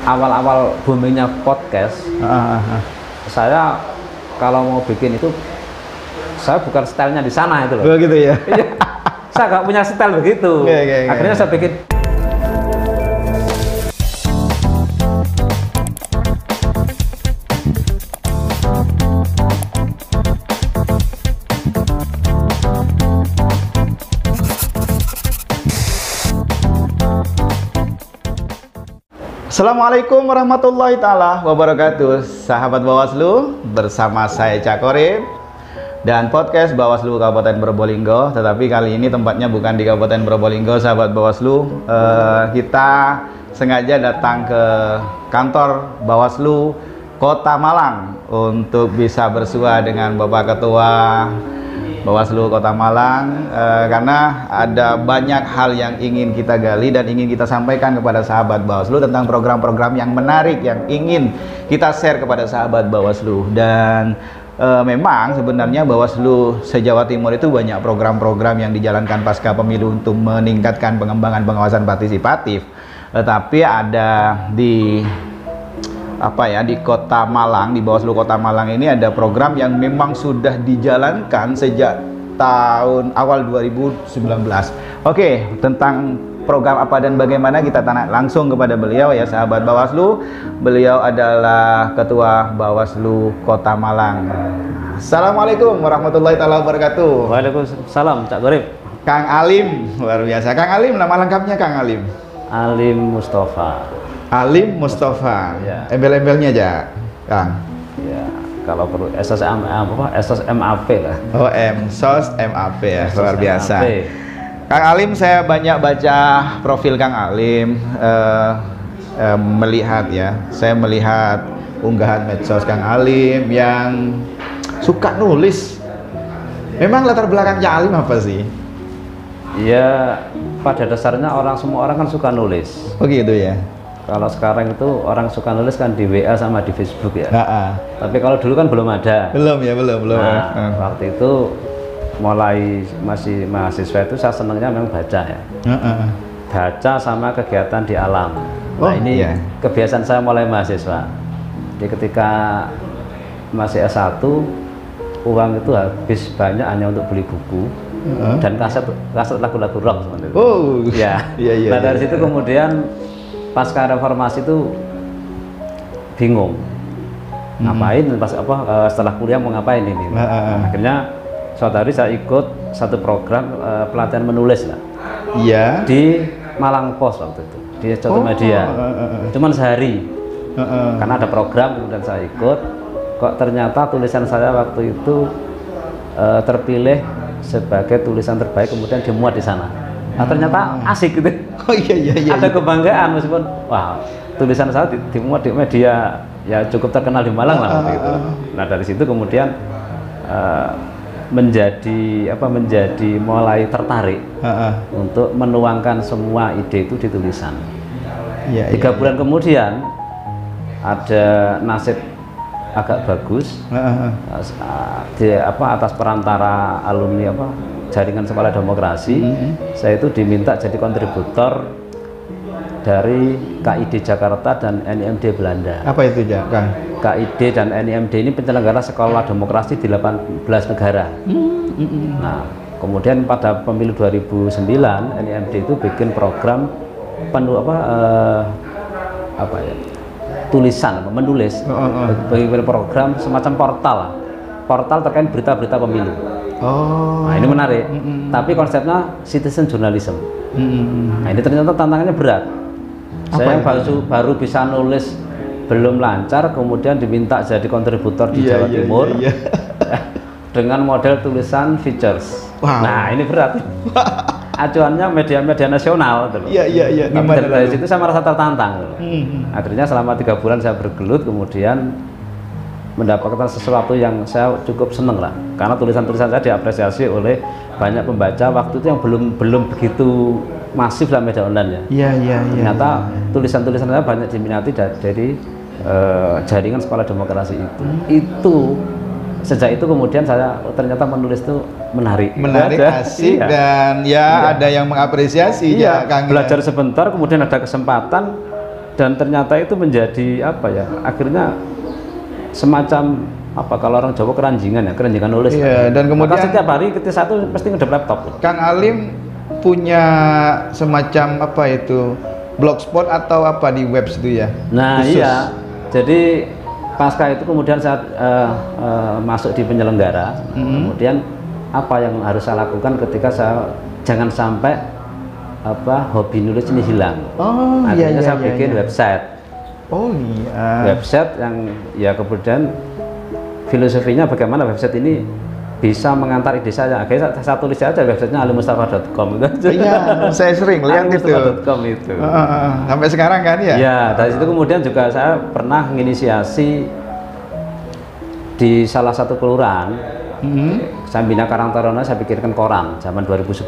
awal-awal boomingnya podcast, saya kalau mau bikin itu, saya bukan stylenya di sana itu loh. Begitu ya? Saya nggak punya style begitu. Akhirnya saya bikin. Assalamualaikum warahmatullahi ta'ala wabarakatuh. Sahabat Bawaslu, bersama saya Cak Korib dan podcast Bawaslu Kabupaten Probolinggo. Tetapi kali ini tempatnya bukan di Kabupaten Probolinggo, sahabat Bawaslu. Kita sengaja datang ke kantor Bawaslu Kota Malang untuk bisa bersua dengan Bapak Ketua Bawaslu Kota Malang, karena ada banyak hal yang ingin kita gali dan ingin kita sampaikan kepada sahabat Bawaslu tentang program-program yang menarik yang ingin kita share kepada sahabat Bawaslu. Dan memang sebenarnya Bawaslu se-Jawa Timur itu banyak program-program yang dijalankan pasca pemilu untuk meningkatkan pengembangan pengawasan partisipatif. Tetapi ada di di Kota Malang, di Bawaslu Kota Malang ini ada program yang memang sudah dijalankan sejak tahun awal 2019. Oke, tentang program apa dan bagaimana kita tanya langsung kepada beliau ya, sahabat Bawaslu. Beliau adalah Ketua Bawaslu Kota Malang. Assalamualaikum warahmatullahi wabarakatuh. Waalaikumsalam, Cak Korib. Kang Alim, luar biasa. Kang Alim, nama lengkapnya Kang Alim? Alim Mustafa. Alim Mustafa, ya. Embel-embelnya aja, Kang. Ya, kalau perlu SSMAP lah. Oh, MSOS MAP ya, luar biasa. Kang Alim, saya banyak baca profil Kang Alim, saya melihat unggahan medsos Kang Alim yang suka nulis. Memang latar belakangnya Alim apa sih? Ya, pada dasarnya semua orang kan suka nulis. Oh gitu ya. Kalau sekarang itu orang suka nulis kan di WA sama di Facebook ya. Tapi kalau dulu kan belum ada. Belum. Nah, waktu itu mulai masih mahasiswa itu saya senangnya memang baca ya. Baca sama kegiatan di alam. Nah ini kebiasaan saya mulai mahasiswa. Jadi ketika masih S1, uang itu habis banyak hanya untuk beli buku dan kaset lagu-lagu rock seperti itu. Oh ya. Nah dari situ kemudian pasca reformasi itu bingung ngapain setelah kuliah mau ngapain ini. Akhirnya suatu hari saya ikut satu program pelatihan menulis lah. Iya. Di Malang Post waktu itu di Contoh Media. Cuman sehari. Karena ada program kemudian saya ikut. Kok ternyata tulisan saya waktu itu terpilih sebagai tulisan terbaik kemudian dimuat di sana. Nah, ternyata asik gitu. Oh iya. Ada kebanggaan meskipun wah tulisan saya dimuat di media ya cukup terkenal di Malang lah gitu. Nah dari situ kemudian menjadi mulai tertarik untuk menuangkan semua ide itu di tulisan. 3 bulan kemudian ada nasib agak bagus atas perantara alumni Jaringan Sekolah Demokrasi. Saya itu diminta jadi kontributor dari KID Jakarta dan NIMD Belanda. Apa itu Kang? KID dan NIMD ini penyelenggara sekolah demokrasi di 18 negara. Nah kemudian pada pemilu 2009 NIMD itu bikin program menulis bagi program semacam portal terkait berita-berita pemilu. Nah ini menarik, tapi konsepnya citizen journalism. Nah ini ternyata tantangannya berat. Saya baru bisa nulis belum lancar, kemudian diminta jadi kontributor di Jawa Timur dengan model tulisan features. Nah ini berat. Acuannya media-media nasional. Tapi dari situ saya merasa tertantang. Akhirnya selama 3 bulan saya bergelut, kemudian mendapatkan sesuatu yang saya cukup seneng lah, karena tulisan-tulisan saya diapresiasi oleh banyak pembaca waktu itu yang belum begitu masif dalam media online ya. Ternyata tulisan-tulisan saya banyak diminati dari Jaringan Sekolah Demokrasi itu. Itu sejak itu kemudian saya ternyata menulis itu menarik, asik, dan ada yang mengapresiasi. Belajar sebentar, kemudian ada kesempatan dan ternyata itu menjadi apa ya, akhirnya semacam apa, kalau orang Jawa keranjingan nulis. Iya, dan kemudian maka setiap hari ketika satu pasti ngedep laptop. Kang Alim punya semacam apa itu, blogspot atau apa di web itu ya? Nah khusus. iya, jadi pasca itu kemudian saat masuk di penyelenggara, kemudian apa yang harus saya lakukan ketika saya jangan sampai apa hobi nulis ini hilang. Akhirnya saya bikin website. Website yang ya kemudian filosofinya bagaimana website ini bisa mengantar ide saya. Akhirnya saya tulis aja websitenya alimustafa.com itu aja. Iya, saya sering lihat itu. alimustafa.com itu. Sampai sekarang kan ya? Ya, dari situ kemudian juga saya pernah menginisiasi di salah satu kelurahan. Saya bina Karang Taruna, saya pikirkan koran zaman 2010.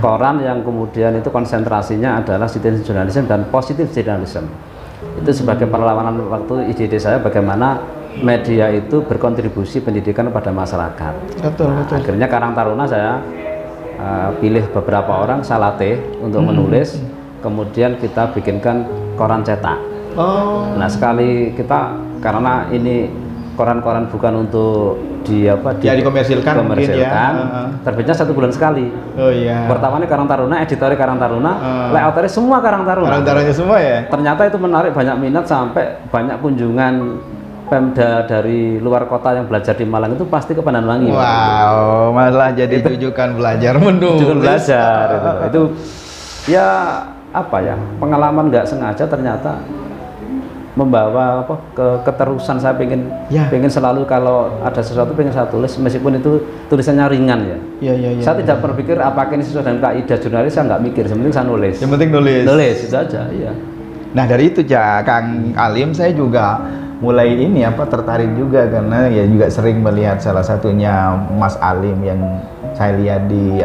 Koran yang kemudian itu konsentrasinya adalah citizen journalism dan positive journalism. Itu sebagai perlawanan waktu ide saya bagaimana media itu berkontribusi pendidikan kepada masyarakat. Betul. Akhirnya Karang Taruna saya pilih beberapa orang, saya latih untuk menulis, kemudian kita bikinkan koran cetak. Nah sekali kita, karena ini koran-koran bukan untuk dikomersilkan, terbitnya 1 bulan sekali. Pertamanya Karang Taruna, editornya Karang Taruna, layouternya semua Karang Taruna. Karang Taruna semua ya. Ternyata itu menarik banyak minat, sampai banyak kunjungan Pemda dari luar kota yang belajar di Malang itu pasti ke Pandanwangi. Wow, malah jadi rujukan belajar menulis. Rujukan belajar itu ya apa ya, pengalaman nggak sengaja ternyata membawa apa keterusan. Saya pengen selalu kalau ada sesuatu pengen saya tulis, meskipun itu tulisannya ringan ya. Saya tidak berpikir apakah ini sesuai dengan kaidah jurnalis, saya nggak mikir, yang penting saya nulis. Yang penting nulis. Nulis itu aja, iya. Nah dari itu Kang Alim, saya juga mulai tertarik juga, karena ya juga sering melihat salah satunya Mas Alim yang saya lihat di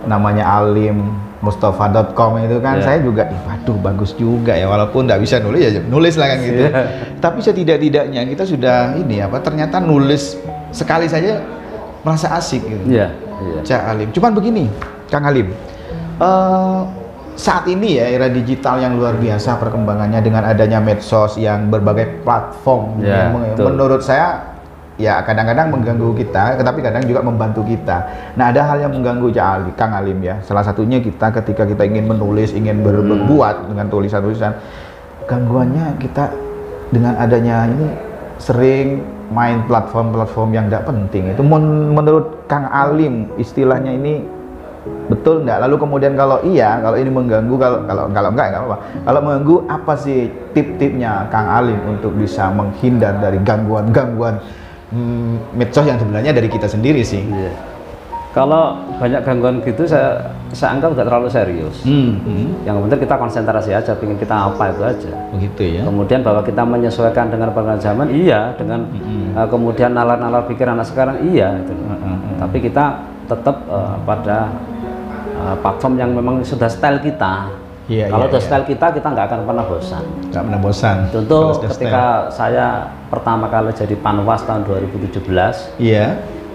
namanya alimustafa.com itu kan. Saya juga waduh bagus juga ya, walaupun nggak bisa nulis ya nulis lah kan gitu. Tapi setidak-tidaknya kita sudah ternyata nulis sekali saja merasa asik gitu. Cak Alim. Cuman begini Kang Alim, saat ini ya era digital yang luar biasa perkembangannya dengan adanya medsos yang berbagai platform yang menurut saya ya kadang-kadang mengganggu kita, tetapi kadang juga membantu kita. Nah ada hal yang mengganggu Kang Alim ya, salah satunya kita ketika kita ingin menulis, ingin berbuat dengan tulisan-tulisan, gangguannya kita dengan adanya ini sering main platform-platform yang tidak penting. Itu menurut Kang Alim istilahnya ini betul enggak? Lalu kemudian kalau ini mengganggu, kalau enggak apa-apa. Kalau mengganggu, apa sih tip-tipnya Kang Alim untuk bisa menghindar dari gangguan-gangguan medsos yang sebenarnya dari kita sendiri sih? Kalau banyak gangguan gitu saya anggap nggak terlalu serius. Yang penting kita konsentrasi aja, pengen kita apa itu aja. Begitu ya. Kemudian bahwa kita menyesuaikan dengan perkembangan zaman, dengan kemudian nalar-nalar pikiran anak sekarang, itu. Tapi kita tetap pada platform yang memang sudah style kita. Kalau udah style kita nggak akan pernah bosan. Nggak pernah bosan. Contoh ketika saya pertama kali jadi Panwas tahun 2017.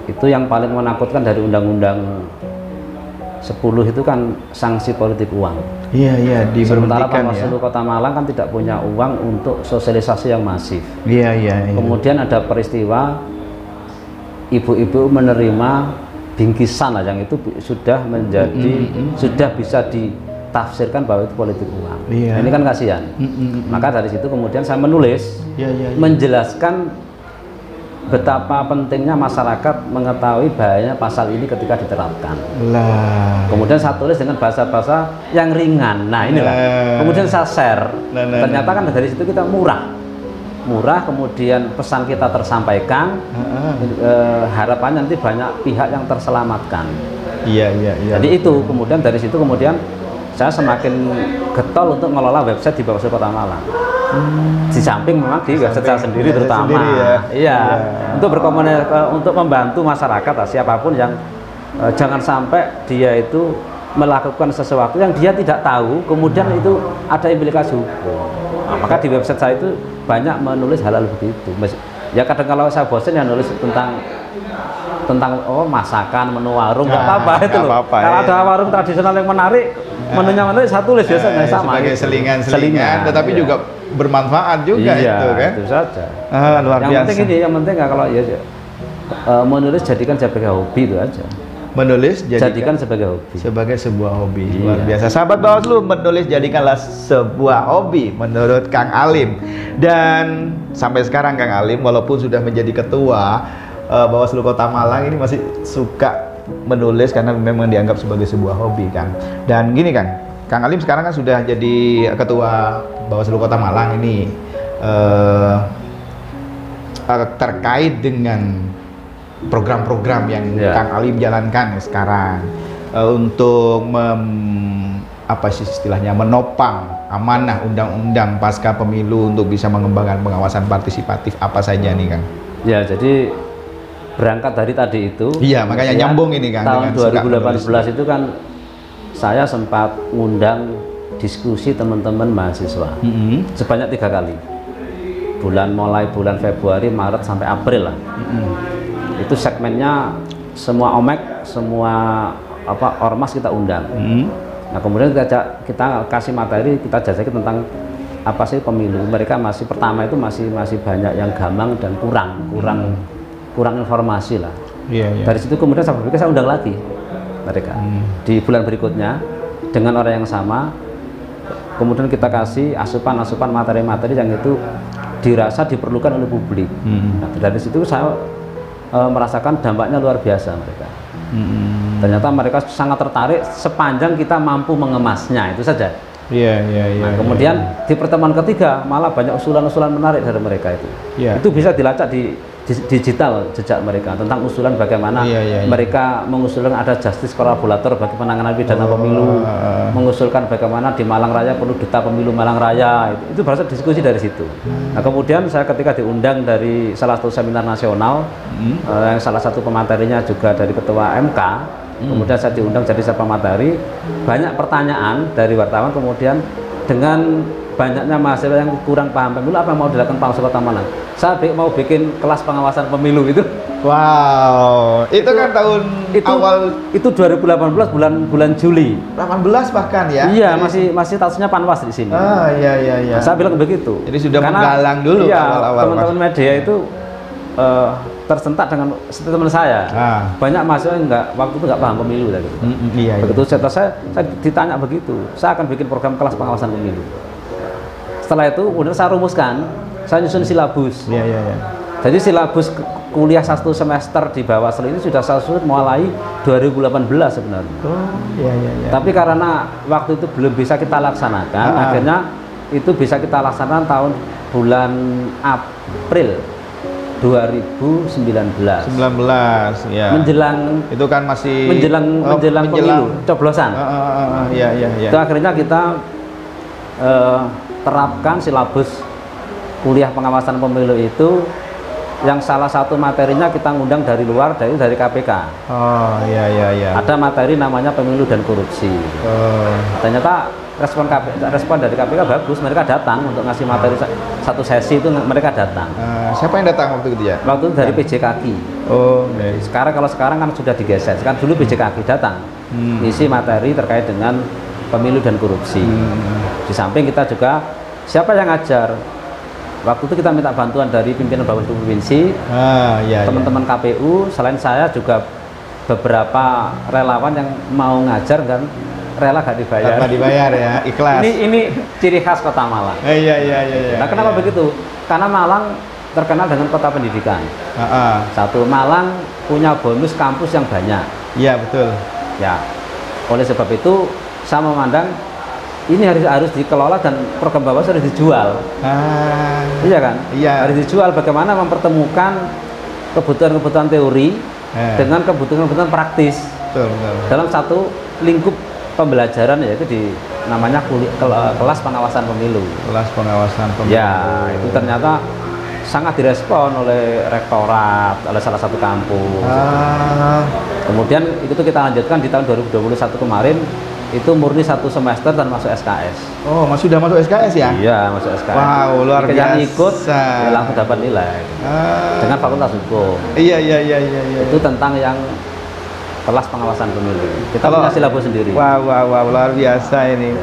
Itu yang paling menakutkan dari Undang-Undang 10 itu kan sanksi politik uang. Sementara Sementara Panwaslu Kota Malang kan tidak punya uang untuk sosialisasi yang masif. Kemudian ada peristiwa ibu-ibu menerima bingkisan yang itu sudah menjadi sudah bisa ditafsirkan bahwa itu politik uang. Nah, ini kan kasihan. Maka dari situ kemudian saya menulis menjelaskan betapa pentingnya masyarakat mengetahui bahayanya pasal ini ketika diterapkan. Kemudian saya tulis dengan bahasa-bahasa yang ringan. Nah inilah. Kemudian saya share. Ternyata kan dari situ kita murah, kemudian pesan kita tersampaikan. Harapannya nanti banyak pihak yang terselamatkan. Jadi itu kemudian dari situ kemudian saya semakin getol untuk mengelola website di Bawaslu Kota Malang. Di samping memang di website saya sendiri terutama untuk berkomunikasi, untuk membantu masyarakat siapapun yang jangan sampai dia itu melakukan sesuatu yang dia tidak tahu kemudian itu ada implikasi hukum. Maka di website saya itu banyak menulis hal-hal begitu. Ya kadang kalau saya bosan ya nulis tentang masakan, menu warung, nggak apa-apa itu loh. Kalau ada warung tradisional yang menarik, menunya saya tulis biasanya sama. Sebagai selingan, tetapi iya. juga bermanfaat juga iya, itu kan. Itu saja. Luar biasa. Yang penting kalau ya menulis jadikan sebagai hobi itu aja. Menulis jadikan sebagai hobi. Sebagai sebuah hobi. Luar biasa. Sahabat Bawaslu, menulis jadikanlah sebuah hobi menurut Kang Alim. Dan sampai sekarang Kang Alim walaupun sudah menjadi ketua Bawaslu Kota Malang ini masih suka menulis karena memang dianggap sebagai sebuah hobi kan. Dan gini kan, Kang Alim sekarang kan sudah jadi ketua Bawaslu Kota Malang ini terkait dengan program-program yang Kang Alim jalankan sekarang untuk apa sih istilahnya, menopang amanah undang-undang pasca pemilu untuk bisa mengembangkan pengawasan partisipatif apa saja nih Kang? Ya, jadi berangkat dari tadi itu. Iya, makanya nyambung ini Kang. Tahun 2018 itu kan saya sempat ngundang diskusi teman-teman mahasiswa sebanyak 3 kali. Mulai bulan Februari, Maret sampai April lah. Itu segmennya semua OMEK, semua ormas kita undang. Nah kemudian kita kasih materi, kita jajaki tentang apa sih pemilu. Mereka pertama itu masih banyak yang gamang dan kurang informasi lah. Dari situ kemudian saya berpikir saya undang lagi mereka di bulan berikutnya dengan orang yang sama. Kemudian kita kasih asupan materi-materi yang itu dirasa diperlukan oleh publik. Nah, dari situ saya merasakan dampaknya luar biasa mereka. Ternyata mereka sangat tertarik sepanjang kita mampu mengemasnya, itu saja. Nah, kemudian di pertemuan ketiga malah banyak usulan-usulan menarik dari mereka itu. Itu bisa dilacak di digital jejak mereka tentang usulan bagaimana mereka mengusulkan ada justice kolaborator bagi penanganan pidana pemilu, mengusulkan bagaimana di Malang Raya perlu duta pemilu Malang Raya. Itu berasal diskusi dari situ. Nah kemudian saya ketika diundang dari salah satu seminar nasional, yang salah satu pematerinya juga dari ketua MK, kemudian saya diundang jadi pemateri, banyak pertanyaan dari wartawan. Kemudian dengan banyaknya mahasiswa yang kurang paham pemilu, apa yang mau dilakukan Bawaslu Kota Malang? Saya mau bikin kelas pengawasan pemilu itu. Wow, itu kan tahun awal itu 2018 bulan Juli. 18 bahkan ya? Iya, masih statusnya Panwas di sini. Iya. Nah, saya bilang begitu. Jadi sudah menggalang dulu awal-awal. Teman-teman media itu tersentak dengan statement saya. Banyak mahasiswa yang waktu itu nggak paham pemilu gitu. Begitu saya ditanya begitu, saya akan bikin program kelas pengawasan pemilu. Setelah itu kemudian saya rumuskan, saya nyusun silabus. Jadi silabus kuliah 1 semester di Bawaslu ini sudah saya susun mulai 2018 sebenarnya. Tapi karena waktu itu belum bisa kita laksanakan, akhirnya itu bisa kita laksanakan tahun bulan April 2019. Menjelang itu kan masih menjelang pemilu, coblosan. Itu akhirnya kita terapkan silabus kuliah pengawasan pemilu itu, yang salah satu materinya kita ngundang dari luar, dari KPK. Ada materi namanya pemilu dan korupsi. Ternyata respon dari KPK bagus, mereka datang untuk ngasih materi satu sesi itu, mereka datang. Siapa yang datang waktu itu ya? Waktu itu dari PJKK. Sekarang kan sudah digeser. Sekarang dulu PJKK datang isi materi terkait dengan pemilu dan korupsi. Di samping kita juga siapa yang ngajar? Waktu itu kita minta bantuan dari pimpinan Bawaslu provinsi, teman-teman KPU. Selain saya juga beberapa relawan yang mau ngajar dan rela gak dibayar. Tanpa dibayar ya, ikhlas. Ini ciri khas Kota Malang. Nah, kenapa begitu? Karena Malang terkenal dengan kota pendidikan. Satu, Malang punya bonus kampus yang banyak. Iya, betul. Ya, oleh sebab itu saya memandang ini harus dikelola dan program Bawaslu harus dijual. Iya kan? Harus dijual, bagaimana mempertemukan kebutuhan-kebutuhan teori dengan kebutuhan-kebutuhan praktis. Betul. Dalam satu lingkup pembelajaran, yaitu namanya kelas pengawasan pemilu. Kelas pengawasan pemilu. Ya, itu ternyata sangat direspon oleh rektorat, oleh salah satu kampus. Kemudian itu kita lanjutkan di tahun 2021 kemarin. Itu murni 1 semester dan masuk SKS. Sudah masuk SKS ya? Iya, masuk SKS. Wow, luar biasa. Yang ikut langsung dapat nilai dengan Fakultas Hukum. Iya. Itu tentang yang kelas pengawasan pemilu. Kita punya silabus sendiri. Wah, luar biasa ini.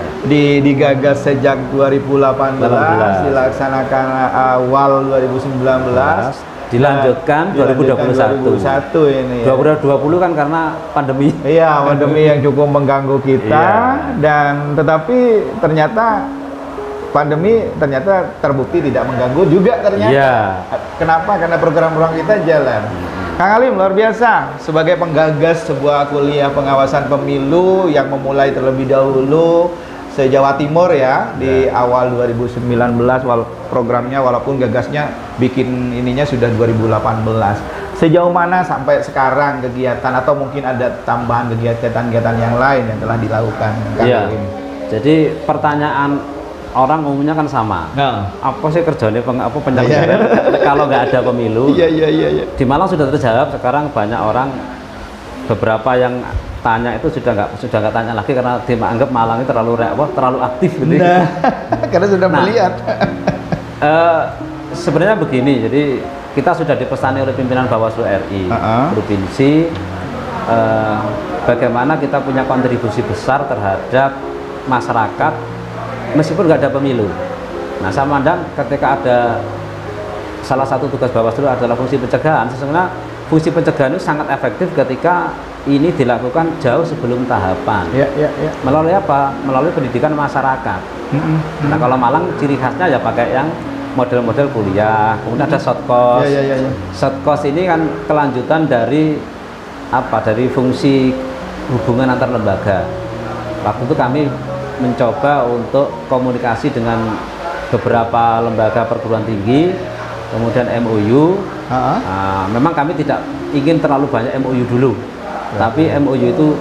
Digagas sejak 2018, dilaksanakan awal 2019, dilanjutkan 2021 ini. 2020 kan karena pandemi. Iya, pandemi yang cukup mengganggu kita dan tetapi ternyata pandemi terbukti tidak mengganggu juga ternyata. Iya. Kenapa? Karena program-program kita jalan. Kang Halim luar biasa sebagai penggagas sebuah kuliah pengawasan pemilu yang memulai terlebih dahulu se-Jawa Timur ya di awal 2019 programnya walaupun gagasnya bikin ininya sudah 2018. Sejauh mana sampai sekarang kegiatan atau mungkin ada tambahan kegiatan-kegiatan yang lain yang telah dilakukan Kang Halim? Jadi pertanyaan orang umumnya kan sama. Apa sih kerjanya penyelenggara kalau nggak ada pemilu? Iya. Di Malang sudah terjawab. Sekarang banyak orang, beberapa yang tanya itu sudah nggak tanya lagi karena dianggap Malang itu terlalu aktif gitu. Nah, karena sudah melihat. Sebenarnya begini, jadi kita sudah dipesani oleh pimpinan Bawaslu RI provinsi bagaimana kita punya kontribusi besar terhadap masyarakat meskipun nggak ada pemilu. Nah, saya mandang ketika ada salah satu tugas Bawaslu adalah fungsi pencegahan. Sesungguhnya fungsi pencegahan itu sangat efektif ketika ini dilakukan jauh sebelum tahapan. Melalui apa? Melalui pendidikan masyarakat. Nah, kalau Malang ciri khasnya ya pakai yang model-model kuliah. Kemudian ada short course. Short course ini kan kelanjutan dari dari fungsi hubungan antar lembaga. Waktu itu kami mencoba untuk komunikasi dengan beberapa lembaga perguruan tinggi, kemudian MOU. Memang kami tidak ingin terlalu banyak MOU dulu, tapi MOU itu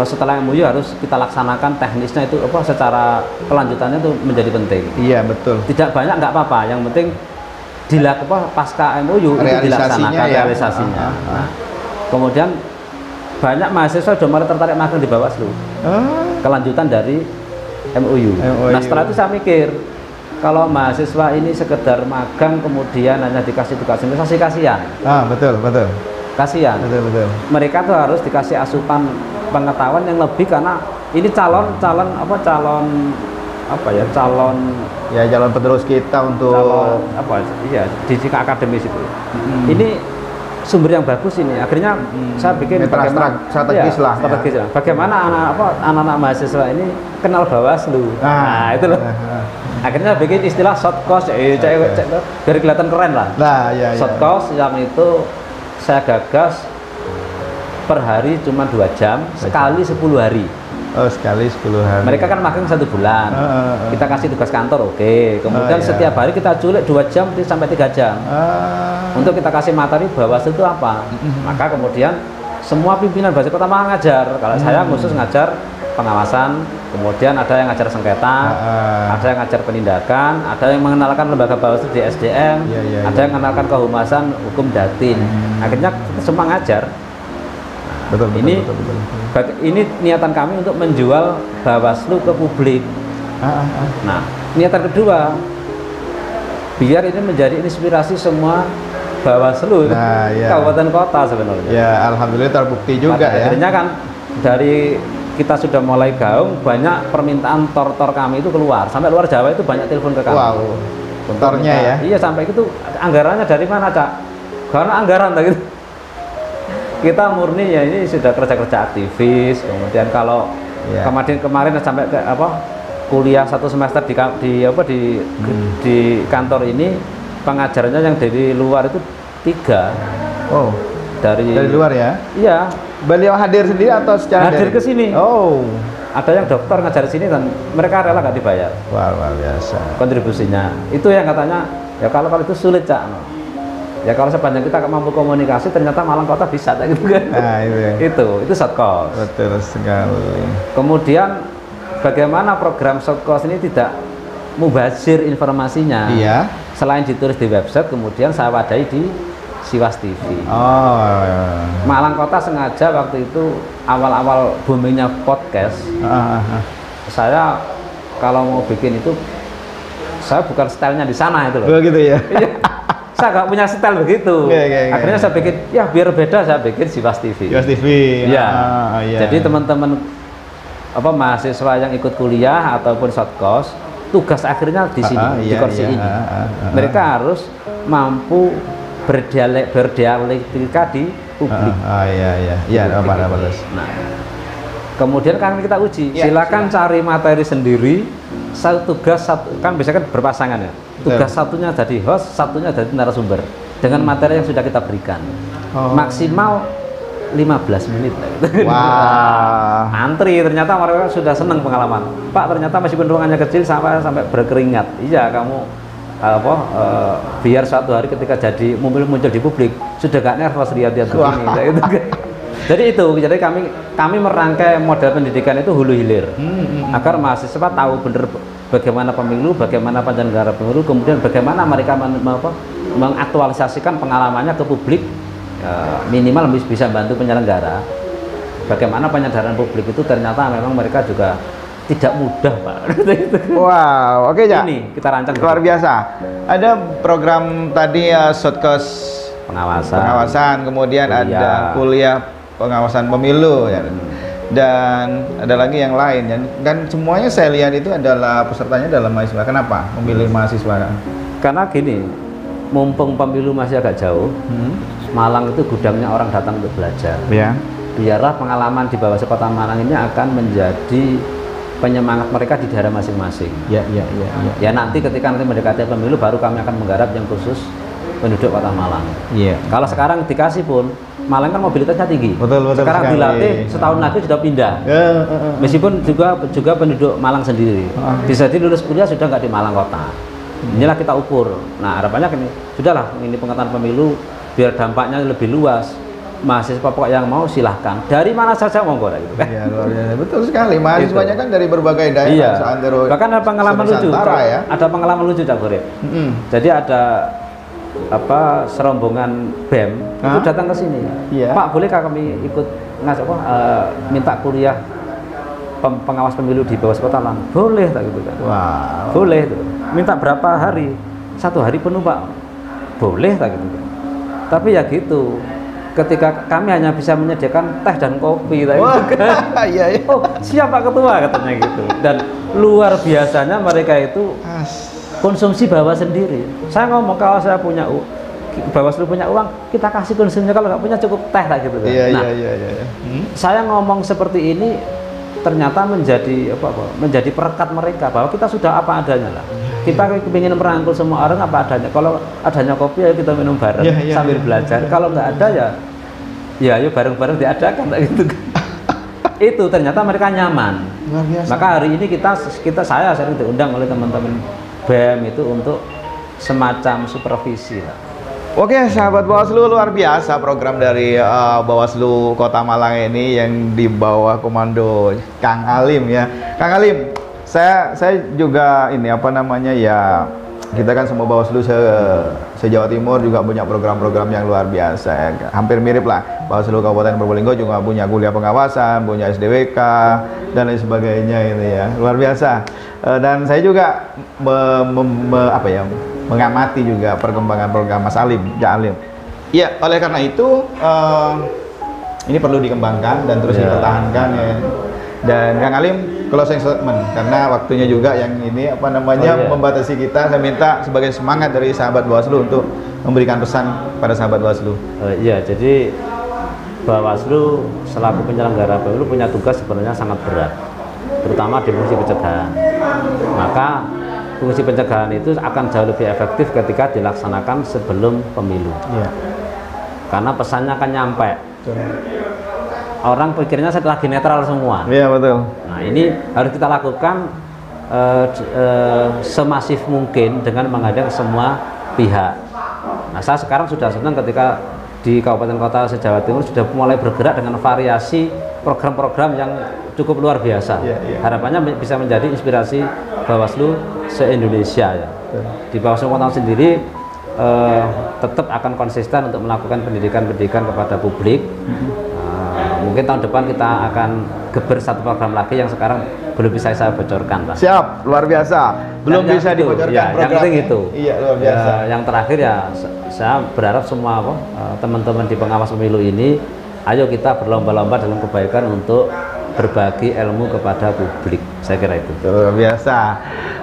setelah MOU harus kita laksanakan teknisnya itu secara kelanjutannya itu menjadi penting. Iya, betul. Tidak banyak nggak apa-apa, yang penting dilakukan pasca MOU itu dilaksanakan realisasinya. Nah, kemudian banyak mahasiswa sudah mulai tertarik magang di Bawaslu. Kelanjutan dari MOU. Nah, setelah itu saya mikir, kalau mahasiswa ini sekedar magang kemudian hanya dikasih tugas investasi, kasihan. Betul. Kasihan. Betul. Mereka tuh harus dikasih asupan pengetahuan yang lebih karena ini calon penerus kita untuk di akademis itu. Ini sumber yang bagus ini. Akhirnya saya bikin strategis lah. Bagaimana anak-anak mahasiswa ini kenal Bawaslu. Nah, itu loh. Akhirnya bikin istilah short course, biar kelihatan keren lah. Short course yang itu saya gagas per hari cuma 2 jam, sekali 10 hari. Sekali 10 hari. Mereka kan magang 1 bulan. Kita kasih tugas kantor, oke. Kemudian setiap hari kita culik 2 jam sampai 3 jam. Untuk kita kasih materi Bawaslu itu apa. Maka kemudian semua pimpinan Bawaslu Kota Malang ngajar. Kalau saya khusus ngajar pengawasan, kemudian ada yang ngajar sengketa, ada yang ngajar penindakan, ada yang mengenalkan lembaga Bawaslu di SDM, ada yang mengenalkan kehumasan, hukum datin. Akhirnya kita semua ngajar. Betul. Ini niatan kami untuk menjual Bawaslu ke publik. Nah, niatan kedua, biar ini menjadi inspirasi semua Bawaslu kabupaten kota sebenarnya. Ya, alhamdulillah terbukti juga. Akhirnya kan dari kita sudah mulai gaung, banyak permintaan tor-tor kami itu keluar sampai luar Jawa, itu banyak telepon ke kami. Tornya ya? Iya, sampai itu anggarannya dari mana, Cak? Karena anggaran gitu. Kita murni ya ini sudah kerja aktivis. Kemudian kalau kemarin sampai ke kuliah 1 semester di kantor ini, pengajarnya yang dari luar itu 3. Dari luar ya? Iya. Beliau hadir sendiri atau secara hadir ke sini? Ada yang dokter ngajar sini dan mereka rela nggak dibayar. Luar biasa. Kontribusinya itu yang katanya ya kalau itu sulit, Cak. Ya kalau sepanjang kita mampu komunikasi, ternyata Malang Kota bisa gitu kan. Nah, itu short course. Betul sekali. Kemudian bagaimana program short course ini tidak mubazir informasinya. Iya. Selain ditulis di website, kemudian saya wadai di Siwas TV. Malang Kota sengaja waktu itu awal-awal boomingnya podcast. Saya kalau mau bikin itu, saya bukan stylenya di sana itu loh. Begitu ya. saya nggak punya style begitu. Akhirnya saya bikin, ya biar beda saya bikin Siwas TV. Siwas TV. Ya. Jadi teman-teman mahasiswa yang ikut kuliah ataupun short course, tugas akhirnya di sini, di kursi ini. Mereka harus mampu berdialektika di publik. Bagus. Nah, kemudian kan kita uji, silakan cari materi sendiri. Tugas kan biasanya kan berpasangan ya. Tugas satunya jadi host, satunya jadi narasumber dengan materi yang sudah kita berikan. Maksimal 15 menit. Wah. Antri, ternyata mereka sudah senang pengalaman. Pak, ternyata meskipun ruangannya kecil sampai berkeringat. Iya, kamu biar suatu hari ketika jadi muncul di publik sudah gak nervous lihat-lihat begini. Jadi kami merangkai model pendidikan itu hulu hilir agar mahasiswa tahu benar bagaimana pemilu, bagaimana penyelenggara pemilu, kemudian bagaimana mereka mengaktualisasikan pengalamannya ke publik, minimal bisa bantu penyelenggara. Bagaimana penyadaran publik itu ternyata memang mereka juga tidak mudah, Pak. Wow, oke ya. Ini kita rancang luar biasa. Ada program tadi shortcut pengawasan, kemudian ada kuliah pengawasan pemilu ya. Dan ada lagi yang lain ya. Dan semuanya saya lihat itu adalah pesertanya adalah mahasiswa. Kenapa memilih mahasiswa? Karena gini, mumpung pemilu masih agak jauh, Malang itu gudangnya orang datang untuk belajar. Ya. Biarlah pengalaman di Bawaslu Kota Malang ini akan menjadi penyemangat mereka di daerah masing-masing. Ya nanti ketika mendekati pemilu baru kami akan menggarap yang khusus penduduk Kota Malang. Kalau sekarang dikasih pun Malang kan mobilitasnya tinggi. Betul sekarang sekali. Dilatih setahun lagi sudah pindah. Meskipun juga penduduk Malang sendiri. Bisa lulus kuliah sudah nggak di Malang Kota. Inilah kita ukur. Nah harapannya ini sudahlah, ini pengetahuan pemilu biar dampaknya lebih luas. Mahasiswa pokok yang mau silahkan dari mana saja monggo gitu kan. Iya, luar biasa. Betul sekali. Mahasiswanya kan dari berbagai daerah. Bahkan ada pengalaman lucu. Ya? Ada pengalaman lucu Cak Gorep. Jadi ada serombongan BEM itu datang ke sini. Pak, bolehkah kami ikut minta kuliah pengawas pemilu di Bawaslu Kota Malang? Boleh tak gitu kan. Wow. Boleh tuh. Minta berapa hari? 1 hari penuh, Pak. Boleh tak gitu kan. Tapi ya gitu. Ketika kami hanya bisa menyediakan teh dan kopi gitu kan. Oh, siap Pak Ketua katanya gitu. Dan luar biasanya mereka itu konsumsi bawa sendiri. Saya ngomong kalau saya punya Bawaslu punya uang, kita kasih konsumsinya, kalau nggak punya cukup teh lah gitu kan. Saya ngomong seperti ini ternyata menjadi perekat mereka bahwa kita sudah apa adanya lah. Kita ingin merangkul semua orang apa adanya. Kalau adanya kopi ya kita minum bareng sambil belajar. Kalau nggak ada ya ayo bareng-bareng diadakan gitu. Itu ternyata mereka nyaman. Maka hari ini saya sering diundang oleh teman-teman BEM itu untuk semacam supervisi lah. Oke, sahabat Bawaslu, luar biasa program dari Bawaslu Kota Malang ini yang di bawah komando Kang Alim ya. Kang Alim, saya juga ini kita kan semua Bawaslu se-Jawa Timur juga punya program-program yang luar biasa ya. Hampir mirip lah. Bawaslu Kabupaten Probolinggo juga punya kuliah pengawasan, punya SDWK dan lain sebagainya ini ya. Luar biasa. Dan saya juga mengamati juga perkembangan program Mas Alim, Alim. Iya, oleh karena itu ini perlu dikembangkan dan terus dipertahankan ya. Dan Kang Alim closing statement karena waktunya juga yang ini membatasi kita. Saya minta sebagai semangat dari sahabat Bawaslu untuk memberikan pesan pada sahabat Bawaslu. Jadi Bawaslu selaku penyelenggara pemilu punya tugas sebenarnya sangat berat, terutama di fungsi pencegahan. Maka fungsi pencegahan itu akan jauh lebih efektif ketika dilaksanakan sebelum pemilu. Karena pesannya akan nyampe. Orang pikirnya saya lagi netral semua. Iya, betul. Nah ini harus kita lakukan semasif mungkin dengan mengajak semua pihak. Nah saya sekarang sudah senang ketika di kabupaten kota se-Jawa Timur sudah mulai bergerak dengan variasi program-program yang cukup luar biasa. Harapannya bisa menjadi inspirasi Bawaslu se-Indonesia ya. Di Bawaslu Kota sendiri tetap akan konsisten untuk melakukan pendidikan kepada publik. Mungkin tahun depan kita akan geber satu program lagi yang sekarang belum bisa saya bocorkan, Pak. Siap, luar biasa. Belum yang bisa itu, dibocorkan ya, programnya. yang penting itu. Iya, luar biasa. Ya, yang terakhir ya, saya berharap semua teman-teman di pengawas pemilu ini, ayo kita berlomba-lomba dalam kebaikan untuk berbagi ilmu kepada publik. Saya kira itu. Luar biasa.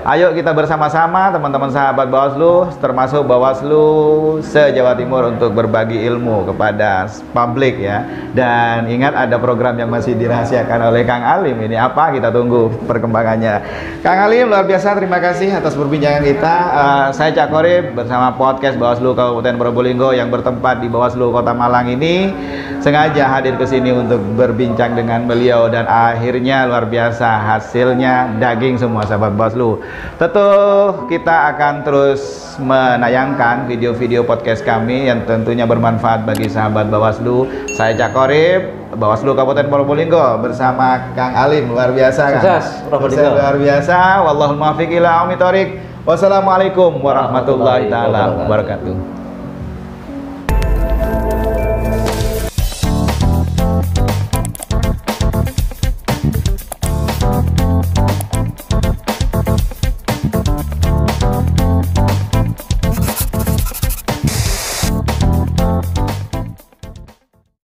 Ayo kita bersama-sama teman-teman sahabat Bawaslu, termasuk Bawaslu se-Jawa Timur untuk berbagi ilmu kepada publik ya. Dan ingat ada program yang masih dirahasiakan oleh Kang Alim. Ini apa? Kita tunggu perkembangannya. Kang Alim, luar biasa, terima kasih atas perbincangan kita. Saya Cak Korib bersama podcast Bawaslu Kabupaten Probolinggo yang bertempat di Bawaslu Kota Malang ini sengaja hadir ke sini untuk berbincang dengan beliau, dan akhirnya luar biasa, hasilnya daging semua sahabat Bawaslu. Tentu kita akan terus menayangkan video-video podcast kami yang tentunya bermanfaat bagi sahabat Bawaslu. Saya Cak Korib, Bawaslu Kabupaten Probolinggo bersama Kang Alim, luar biasa kan? Sukses Probolinggo. Luar biasa. Wallahul muwaffiq ila aqwamit thoriq. Wassalamualaikum warahmatullahi taala wabarakatuh.